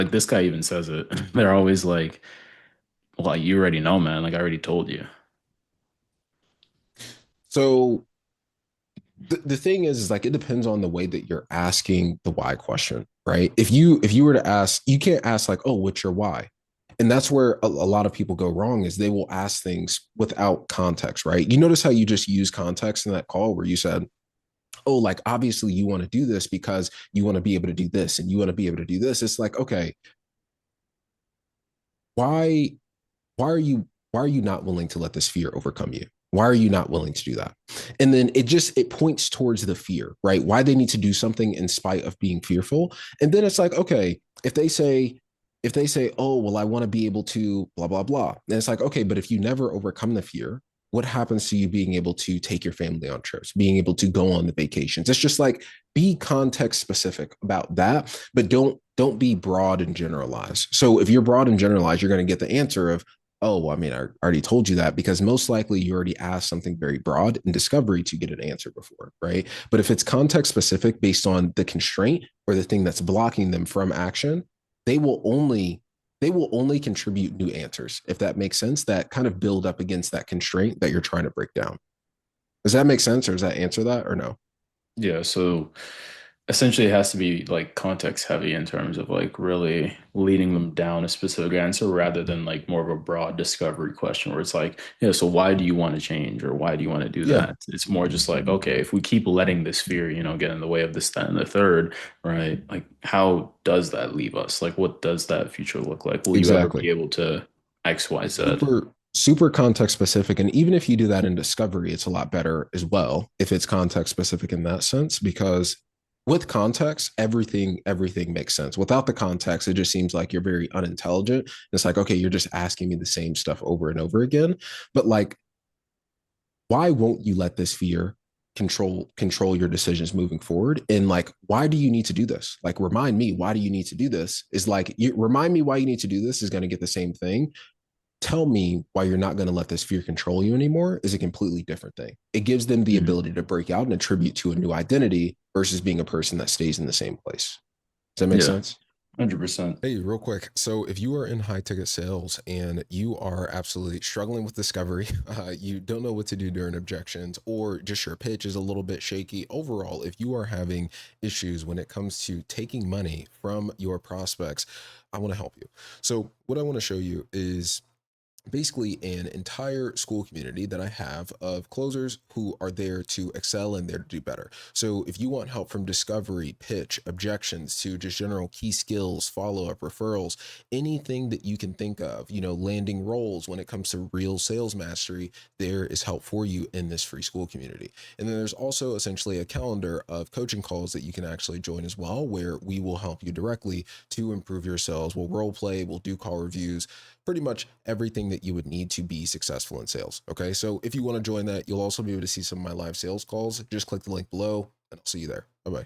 Like this guy even says it. They're always like, well, you already know, man. Like I already told you. So the thing is like it depends on the way that you're asking the why question, right? If you were to ask, you can't ask like, oh, what's your why? And that's where a lot of people go wrong is they will ask things without context, right? You notice how you just use context in that call where you said, oh, like obviously you want to do this because you want to be able to do this and you want to be able to do this. It's like, okay, why why are you not willing to let this fear overcome you? Why are you not willing to do that? And then it points towards the fear, right? Why they need to do something in spite of being fearful. And then it's like, okay, if they say, oh, well, I want to be able to blah blah blah. And it's like, okay, but if you never overcome the fear, what happens to you being able to take your family on trips, being able to go on the vacations? It's just like be context specific about that, but don't be broad and generalized. So if you're broad and generalized, you're going to get the answer of, oh, well, I mean, I already told you that because most likely you already asked something very broad in discovery to get an answer before, right? But if it's context specific based on the constraint or the thing that's blocking them from action, they will only they will only contribute new answers, if that makes sense, that kind of build up against that constraint that you're trying to break down. Does that make sense or does that answer that or no? Yeah, so essentially it has to be like context heavy in terms of like really leading them down a specific answer rather than like more of a broad discovery question where it's like, yeah, so why do you want to change or why do you want to do Yeah, that? It's more just like, okay, if we keep letting this fear, get in the way of this, that, and the third, right? Like, how does that leave us? Like, what does that future look like? Will you ever be exactly. able to X, Y, Z? Super context specific, and even if you do that in discovery, it's a lot better as well if it's context specific in that sense, because with context everything makes sense. Without the context it just seems like you're very unintelligent. It's like, okay, you're just asking me the same stuff over and over again. But like, why won't you let this fear control your decisions moving forward? And like, why do you need to do this? Like, remind me, why do you need to do this? Is like, you remind me why you need to do this is going to get the same thing. Tell me why you're not going to let this fear control you anymore is a completely different thing. It gives them the Mhm. ability to break out and attribute to a new identity versus being a person that stays in the same place. Does that make Yeah, sense? 100%. Hey, real quick. So, if you are in high ticket sales and you are absolutely struggling with discovery, you don't know what to do during objections, or just your pitch is a little bit shaky, overall, if you are having issues when it comes to taking money from your prospects, I want to help you. So, what I want to show you is basically an entire school community that I have of closers who are there to excel and there to do better. So if you want help from discovery, pitch, objections to just general key skills, follow up, referrals, anything that you can think of, landing roles when it comes to real sales mastery, there is help for you in this free school community. And then there's also essentially a calendar of coaching calls that you can actually join as well, where we will help you directly to improve your sales. We'll role play, we'll do call reviews, pretty much everything that you would need to be successful in sales. Okay. So if you want to join that, you'll also be able to see some of my live sales calls. Just click the link below and I'll see you there. Bye bye.